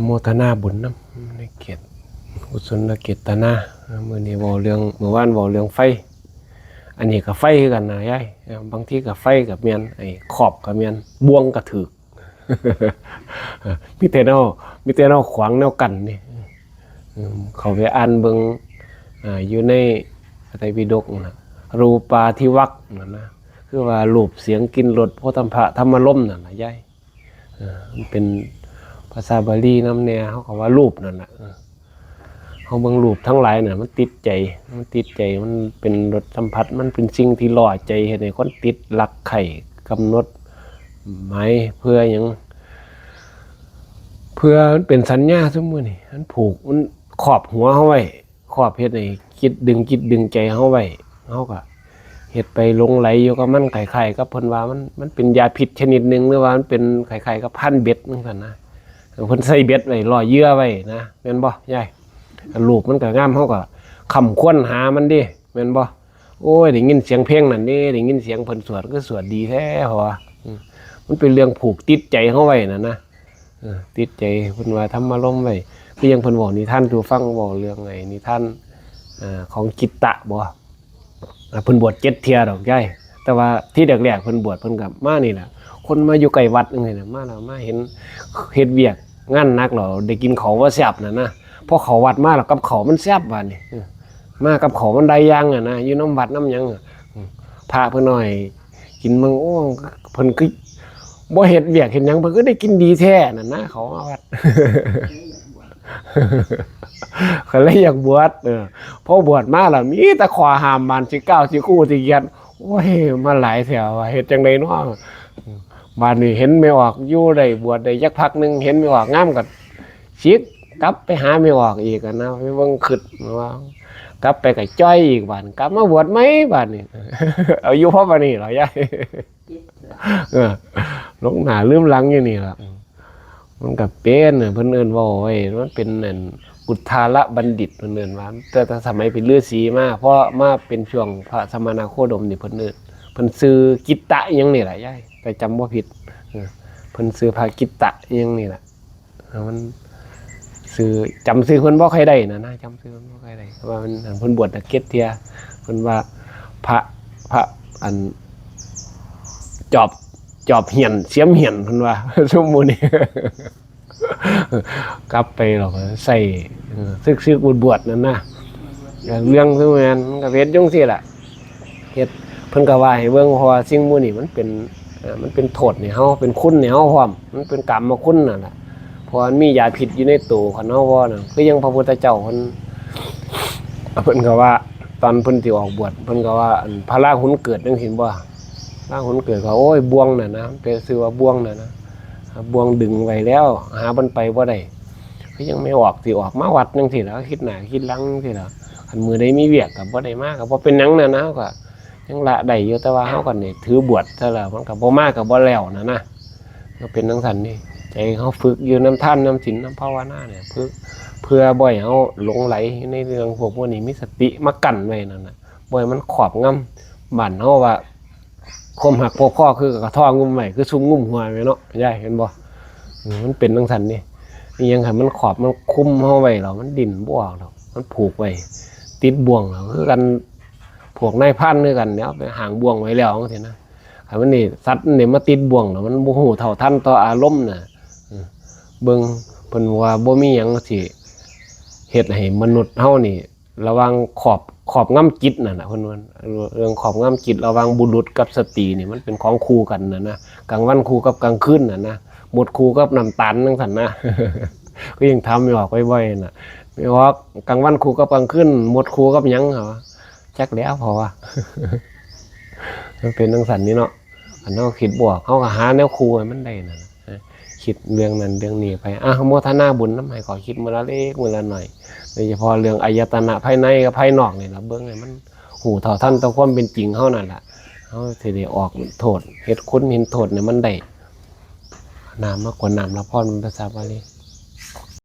โมทนาบุญนะในเกียรติกุศลเกียรตินาเมื่อนี้บอกเรื่องเมื่อวานบอกเรื่องไฟอันนี้กับไฟกันนะยายบางทีกับไฟกับเมียนไอ้ขอบกับเมียนบ่วงกับถือมิเตนอขวางแนวกันนี่เขาไปอ่านเบิ่งอยู่ในไตรปิฎกนะรูปาทิวักนะคือว่ารูปเสียงกินรสโพธพะธรรมลมนั่นนะยายมันเป็นภาษาบาลีน้ำเนี่ยเขาก็ว่ารูปนั่นแหละเขาเบิ่งรูปทั้งหลายเนี่ยมันติดใจมันเป็นรสสัมผัสมันเป็นสิ่งที่ล่อใจให้ในคนติดหลักไข่กำหนดหมายเพื่ออย่างเพื่อมันเป็นสัญญาสมมตินี่มันผูกมันขอบหัวเขาไว้ขอบเฮ็ดให้คิดดึงใจเขาไว้เขาก็เฮ็ดไปหลงไหลอยู่กับมันไข่ๆกับเพิ่นว่ามันเป็นยาพิษชนิดหนึ่งหรือว่ามันเป็นไข่ๆกับพันเบ็ดนั่นกันนะเพิ่นใส่เบ็ดไว้ล่อเหยื่อไว้นะแม่นบ่ยายรูปมันก็งามเขาก็คำควรหามันดิแม่นบ่โอ้ยได้ยินเสียงเพลงนั่นนี่ได้ยินเสียงเพิ่นสวดก็สวดดีแท้เหรอมันเป็นเรื่องผูกติดใจเขาไว้นะติดใจเพิ่นว่าทำอารมณ์ไว้คือยังเพิ่นบอกนิทานดูฟังบอกเรื่องไงนิทานของจิตตะบ่เพิ่นบวช7 เที่ยดอกยายแต่ว่าที่แรกๆเพิ่นบวชเพิ่นก็มานี่แหละคนมาอยู่ใกล้วัดจังซี่น่ะมาแล้วมาเห็นเฮ็ดเวียกงานหนักแล้วได้กินข้าวบ่แซ่บนะพอเขาวัดมาแล้วกับข้าวมันแซ่บว่านี่มากับข้าวมันได้ยังนะอยู่น้ำวัดน้ำหยังพาเพิ่นหน่อยกินมึงโอ้เพิ่นคือบ่เฮ็ดเวียกเฮ็ดหยังเพิ่นก็ได้กินดีแท้นั่นนะเขาวัดเขาเลยอยากบวชพอบวชมาแล้วมีแต่ขอห้ามบานสิ9สิคู่สิเกียรติโอ้ยมาหลายแถวว่าเฮ็ดจังได๋เนาะบานนี้เห็นไม่ออกอยู่ได้บวชได้ยักพักนึงเห็นไม่ออกงามก็ชิกกลับไปหาไม่ออกอีกนะไปเบิ่งคิดว่ากลับไปก็จ้อยอีกบานกลับมาบวชมั้ยบานนี้เอาอยู่เพราะบัดนี้เหรอยายลงหน้าลืมหลังอยู่นี่ล่ะมันก็เป็นเพิ่นเอิ้นว่าไว้มันเป็นนั่นอุทาระบัณฑิตเพิ่นเอิ้นว่าแต่สมัยเป็นฤาษีมาเพราะมาเป็นช่วงพระสมณโคดมนี่เพิ่นเอิ้นเพิ่นชื่อกิตตะอิหยังนี่ล่ะยายแต่จำบ่ผิดเพิ่นชื่อพระกิตตะอิหยังนี่ล่ะมันชื่อจำชื่อเพิ่นบ่ค่อยได้นะจำชื่อเพิ่นบ่ค่อยได้เพราะว่ามันเพิ่นบวชตะเกียรติเที่ยเพิ่นว่าพระอันจอบเหียนเสียมเหียนเพิ่นว่าสมมุตินี่กลับไปหรอกใส่ซึกบวชนั่นนะเรื่องคือมันก็เฮ็ดจังซี่ล่ะเฮ็ดเพิ่นก็ว่าให้เบิ่งเพราะว่าสิ่งหมู่นี้มันเป็นโทษให้เฮาเป็นคุณให้เฮาพร้อมมันเป็นกรรมคุณนั่นล่ะเพราะมันมียาพิษอยู่ในตัวของเฮาบ่น่ะคือยังพระพุทธเจ้าเพิ่นก็ว่าตอนเพิ่นสิออกบวชเพิ่นก็ว่าพระราหุลเกิดจังซี่บ่ราหุลเกิดก็โอ้ยบ่วงน่ะนะเป็นชื่อว่าบ่วงน่ะนะบ่วงดึงไว้แล้วหามันไปบ่ได้คือยังไม่ออกสิออกมาวัดจังซี่แล้วคิดหน้าคิดหลังจังซี่ล่ะคันมื้อใดมีเวียกก็บ่ได้มาก็บ่เป็นหยังน่ะนะก็ยังละได้อยู่แต่ว่าเฮาก็นี่ถือบวชซะแล้วมันก็บ่มาก็บ่แล้วนะก็เป็นจังซั่นนี่ใจเฮาฝึกอยู่น้ำทานน้ำศีลน้ำภาวนาเนี่ยเพื่อบ่ให้เฮาหลงไหลในเรื่องพวกนี้มีสติมากั้นไว้นั่นน่ะบ่ให้มันครอบงำบ้านเฮาว่าความหักพวกพ่อคือกระท่องุ่มใหม่คือซุ่มงุ่มหัวไว้เนาะยายเห็นบ่มันเป็นจังซั่นนี่ยังให้มันขอบมันคุมเฮาไว้แล้วมันดิ่นบ่ออกดอกมันผูกไว้ติดบ่วงแล้วคือกันพวกนายพรานคือกันเนี่ยไปหางบ่วงไว้แล้วจังซี่นะถ้ามันนี่สัตว์นี่มาติดบ่วงแล้วมันบ่ฮู้เท่าทันต่ออารมณ์น่ะเบิ่งเพิ่นว่าบ่มีหยังสิเฮ็ดให้มนุษย์เฮานี่ระวังขอบงำจิตนั่นน่ะเพิ่นว่าเรื่องขอบงำจิตระวังบุรุษกับสตรีนี่มันเป็นของคู่กันนะกลางวันคู่กับกลางคืนนะหมดคู่กับน้ำตาลจังซั่นนะก็ยังทำอยู่ออกบ่อยๆน่ะไม่ว่ากลางวันคู่กับกลางคืนหมดคู่กับหยังเหรอจักแล้วพอว่ามันเป็นจังซั่นนี่เนาะอันเฮาคิดบวกเฮาก็หาแนวคู่ให้มันได้นั่นคิดเรื่องนั้นเรื่องนี้ไปโมทนาบุญนำให้ขอคิดมื้อละเล็กมื้อละน้อยโดยเฉพาะเรื่องอายตนะภายในกับภายนอกนี่ล่ะเบิ่งให้มันหูเท่าทันต่อความเป็นจริงเฮานั่นล่ะเฮาสิได้ออกโทษเฮ็ดคุณเห็นโทษเนี่ยมันได้น้ำมากกว่าน้ำละพรภาษาบาลี